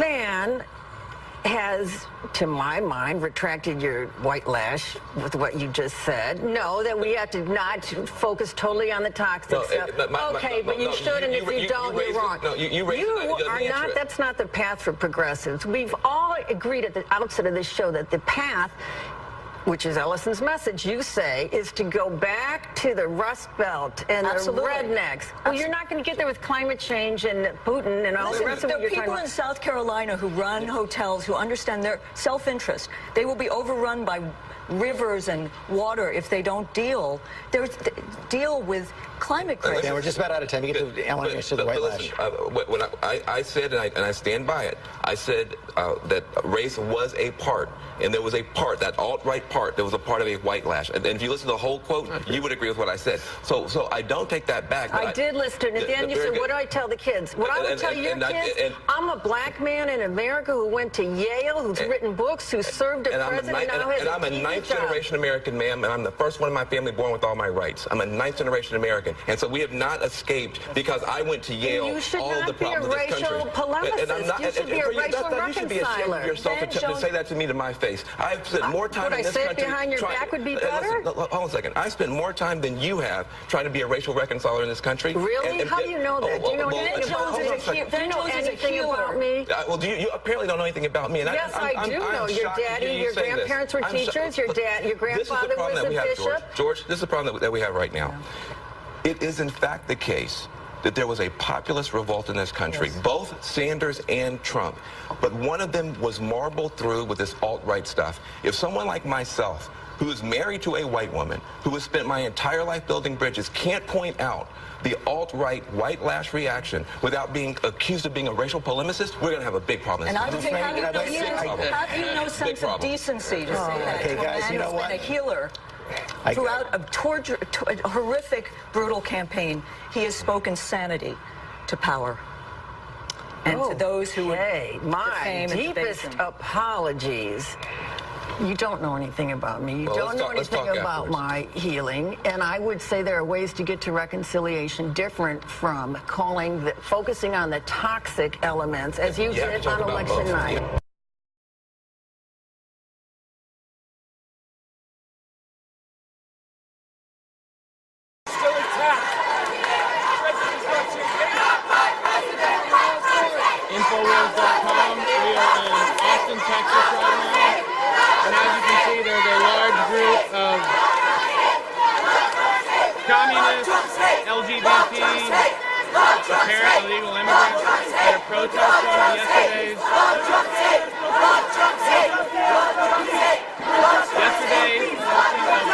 man has, to my mind, retracted your white lash with what you just said. No, that we have to not focus totally on the toxic stuff. But you should, and if you don't, you're wrong. No, you raised it. Are not. That's not the path for progressives. We've all agreed at the outset of this show that the path, which is Ellison's message, you say, is to go back to the Rust Belt and the rednecks. Well, you're not going to get there with climate change and Putin and all the rest of what you're talking about. There are people in South Carolina who run hotels who understand their self-interest. They will be overrun by rivers and water if they don't deal with climate crisis. Yeah, we're just about out of time. You get to Ellen to the white lash. When I said, and I stand by it, I said that race was a part, and there was a part, that alt-right part, there was a part of a white lash. And if you listen to the whole quote, you would agree with what I said. So I don't take that back. I did listen to it. At the end, you said, what do I tell the kids? What I would tell your kids, I'm a black man in America who went to Yale, who's written books, who served as president, now has I'm a ninth-generation American, ma'am, and I'm the first one in my family born with all my rights. I'm a ninth-generation American. And so we have not escaped because I went to Yale all the problems of this country. You should be a racial reconciler. You should be ashamed of yourself to say that to me to my face. I've spent more time in this country. Would I say it behind your back would be better? Hold on a second. I spent more time than you have trying to be a racial reconciler in this country. Really? How do you know that? Do you know anything about me? Well, you apparently don't know anything about me. Yes, I do know. Your daddy, your grandparents were teachers. Your grandfather was a bishop. George, this is the problem that we have right now. It is, in fact, the case that there was a populist revolt in this country, both Sanders and Trump, but one of them was marbled through with this alt-right stuff. If someone like myself, who is married to a white woman, who has spent my entire life building bridges, can't point out the alt-right white lash reaction without being accused of being a racial polemicist, we're going to have a big problem. And how do you know sense of decency to say that to a man who's been a healer? Throughout a horrific, brutal campaign, he has spoken sanity to power. And to those who would my deepest apologies. You don't know anything about me. You don't know anything about my healing. And I would say there are ways to get to reconciliation different from focusing on the toxic elements, as you did on election night. Infowars.com. We are in Austin, Texas right now. And as you can see, there's a large group of communists, LGBT, apparent illegal immigrants that are protesting yesterday's election of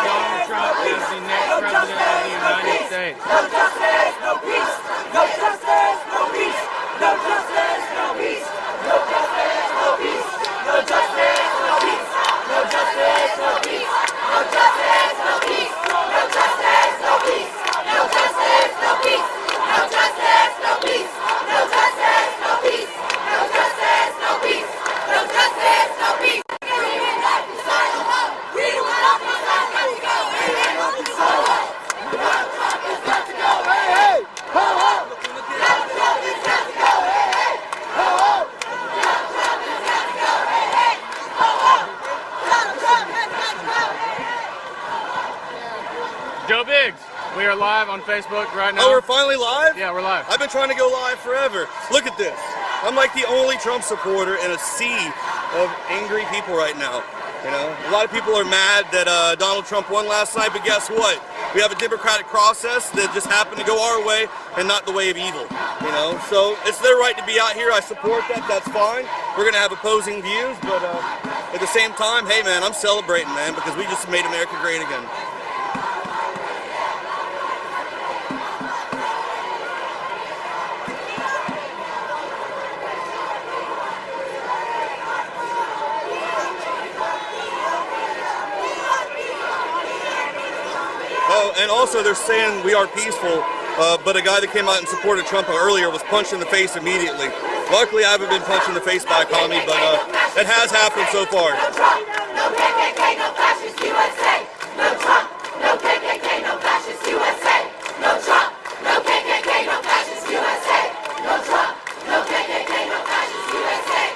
Donald Trump as the next president of the United States. No justice, no peace. No justice, no peace. No justice, no peace. No justice, no peace. No justice, no peace. No justice, no peace. No justice, no peace. No justice, no peace. No justice, no peace. No justice, no peace. No justice, no peace. No justice, no peace. No justice, no peace. We will not be silent. We will not be silent. We will not be silent. Donald Trump has got to go. Hey, hey. Ho, ho. Donald Trump has got to go. Hey, hey. Ho, ho. Donald Trump has got to go. Hey, hey. Ho, ho. Donald Trump has got to go. Hey, hey. Joe Biggs, we are live on Facebook right now. Oh, we're finally live? Yeah, we're live. I've been trying to go live forever. Look at this. I'm like the only Trump supporter in a sea of angry people right now. You know, a lot of people are mad that Donald Trump won last night, but guess what? We have a democratic process that just happened to go our way and not the way of evil. You know, so it's their right to be out here. I support that. That's fine. We're gonna have opposing views, but at the same time, hey man, I'm celebrating, man, because we just made America great again. Oh, and also they're saying we are peaceful, but a guy that came out and supported Trump earlier was punched in the face immediately. Luckily, I haven't been punched in the face by a commie, but it has happened so far. No Trump, no KKK, no fascist USA. No Trump, no KKK, no fascist USA. No Trump, no KKK, no fascist USA. No Trump, no KKK, no fascist USA.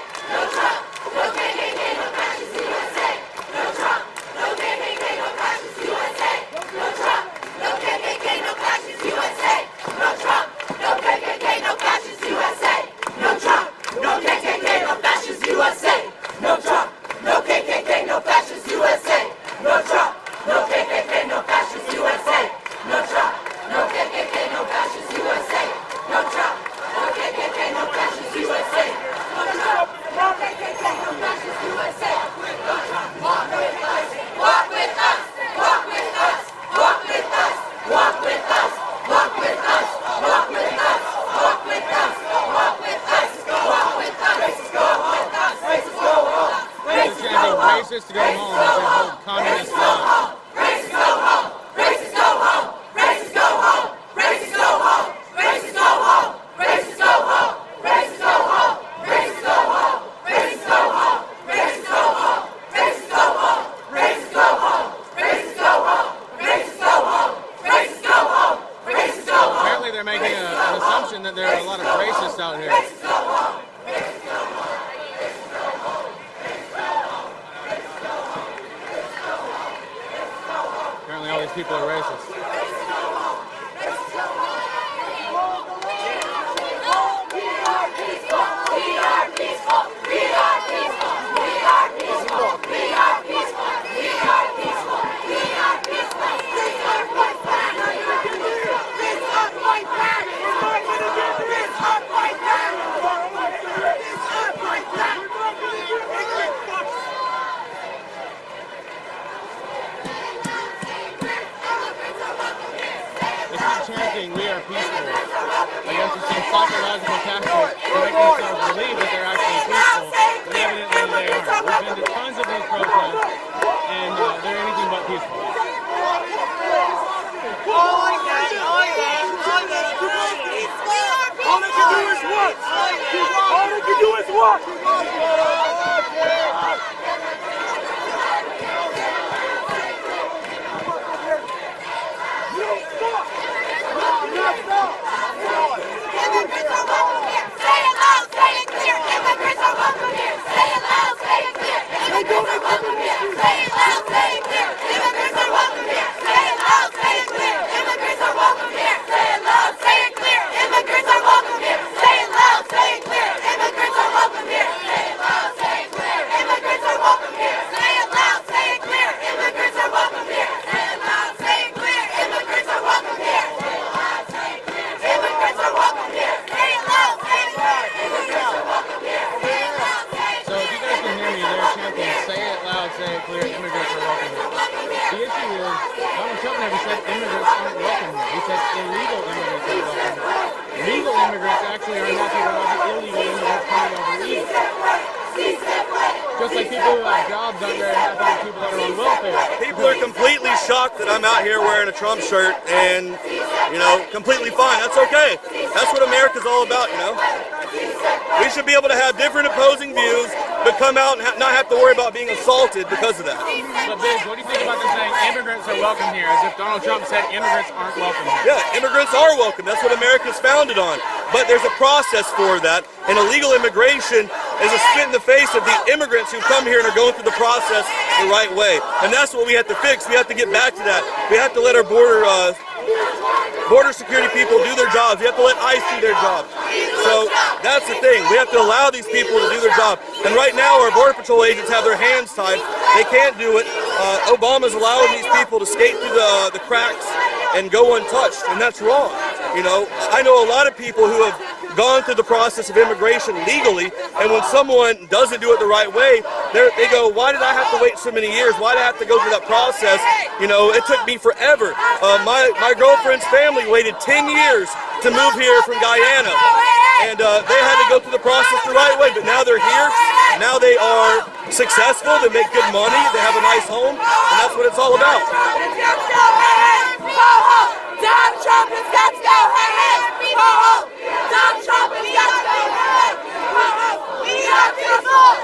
Racist to go home. It's a whole communist law. Racist go home. Racist go home. Racist go home. Racist go home. Racist go home. Racist go home. Racist go home. Racist go home. Racist go home. Racist go home. Racist go home. Racist go home. Racist go home. Racist go home. Racist go home. Racist go home. Apparently they're making an assumption that there are a lot of racists out here. Apparently all these people are racist. Chanting, "We are peaceful." I guess it's some psychological tactic to make themselves believe that they're actually peaceful, but evidently they aren't. We've been to tons of these protests, and they're anything but peaceful. All I can do is what? All I can do is what? Immigrants are welcome here. Say it loud, say it clear. Immigrants are welcome here. Say it loud, say it clear. Immigrants are welcome here. Say it loud, say it clear. Immigrants are welcome here. Say it loud, say it clear. Immigrants are welcome here. Say it loud, say it clear. Immigrants are welcome here. Say it loud, say it clear. Immigrants are welcome here. Say it loud, say it clear. Immigrants are welcome here. Say it loud, say it clear. Immigrants are welcome here. Say it loud, say it clear. Immigrants are welcome here. Say it loud, say it clear. Immigrants are welcome here. Say it loud, say it clear. Immigrants are welcome here. Say it loud, say it So if you guys can hear me, they're chanting, "Say it loud, say it clear, immigrants are welcome here." The issue is, Donald Trump never said immigrants aren't welcome here. He said illegal immigrants are welcome here. Legal immigrants actually are happy with all the illegal immigrants coming over illegally. Just like people who have jobs aren't very happy with people that are on welfare. People are completely shocked that I'm out here wearing a Trump shirt and, completely fine. That's okay. That's what America's all about, We should be able to have different opposing views, but come out and not have to worry about being assaulted because of that. But Biggs, what do you think about them saying immigrants are welcome here, as if Donald Trump said immigrants aren't welcome here? Yeah, immigrants are welcome. That's what America's founded on. But there's a process for that, and illegal immigration is a spit in the face of the immigrants who come here and are going through the process the right way. And that's what we have to fix. We have to get back to that. We have to let our border security people do their jobs. We have to let ICE do their job. So that's the thing. We have to allow these people to do their job. And right now, our Border Patrol agents have their hands tied. They can't do it. Obama's allowing these people to skate through the cracks and go untouched, and that's wrong. I know a lot of people who have gone through the process of immigration legally, and when someone doesn't do it the right way, they go, "Why did I have to wait so many years? Why did I have to go through that process? It took me forever." My girlfriend's family waited 10 years to move here from Guyana, and they had to go through the process the right way, but now they're here. Now they are successful, they make good money, they have a nice home, and that's what it's all about. Donald Trump has got to go. Hey, hey, ho, ho. Donald Trump has got to go. Hey, hey, ho, ho. We are peaceful.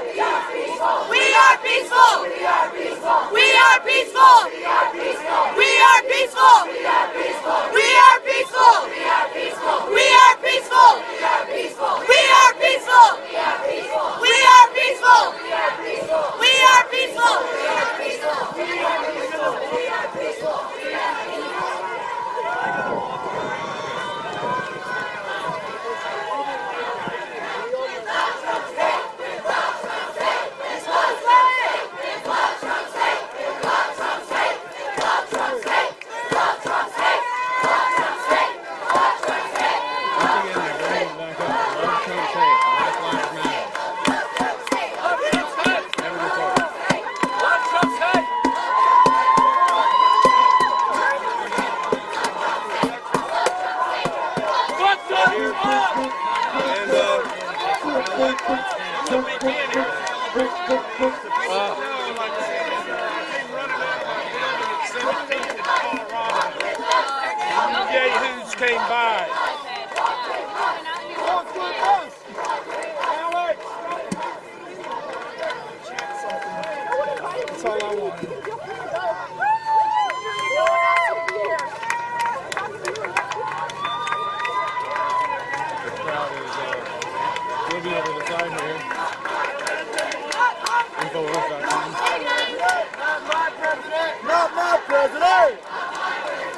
We are peaceful. We are peaceful. We are peaceful. We are peaceful. We are peaceful. We are peaceful. We are peaceful. We are peaceful. We are peaceful. We are peaceful. We are peaceful. We are peaceful. We are peaceful. We are peaceful. We are peaceful. We are peaceful. We are peaceful. came by. Walk with us. Alex. That's all I want. The crowd is moving over the side here. Infowars.com. Not my president! Not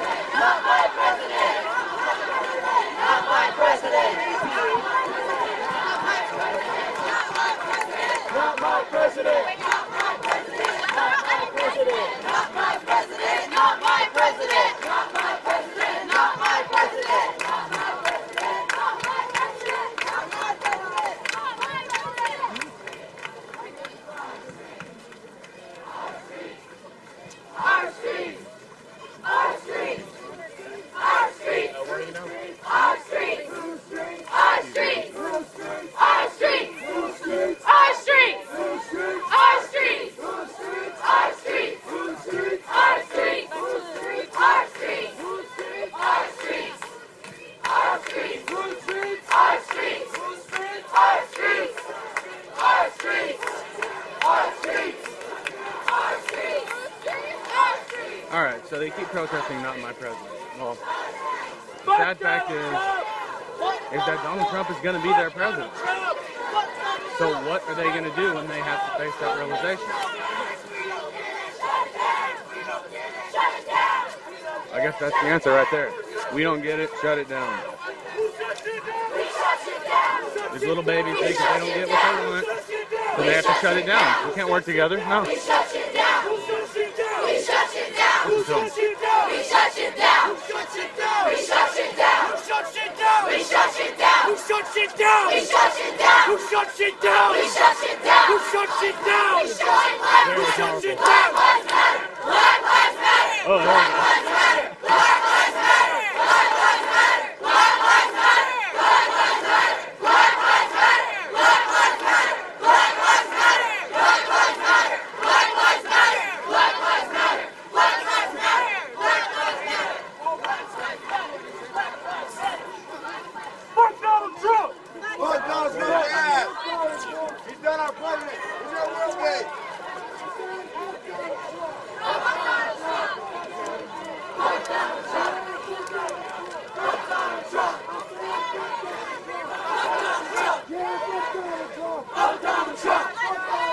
my president! Not my president! Not my president! Not my president! Not my president! Not my president! Not my president! Not my president! Not my president! Not my president! Not my president! Not my president! Not my president! Not my president! Our streets! Our streets! Our streets! Our streets! Our streets! Our streets! Our streets! Our streets! Our streets! Our streets! Our streets! Our streets! Our streets! Our streets! Our streets! Our streets! Our streets! Our streets! Our streets! All right, so they keep protesting not my president. Well, the sad fact is that Donald Trump is going to be their president. So what are they going to do when they have to face that realization? I guess that's the answer right there. We don't get it, shut it down. These little babies think if they don't get what they want, so they have to shut it down. We can't work together. No. We shut it down. We shut it down. Listen to them. We shut it down. We shut it down. We shut it down. Who shuts it down? We shut it down. Who shuts it down? We shut it down. Who shuts it down? We shut it down. Who shuts it down? Black lives matter. Black lives matter. Oh, there we go.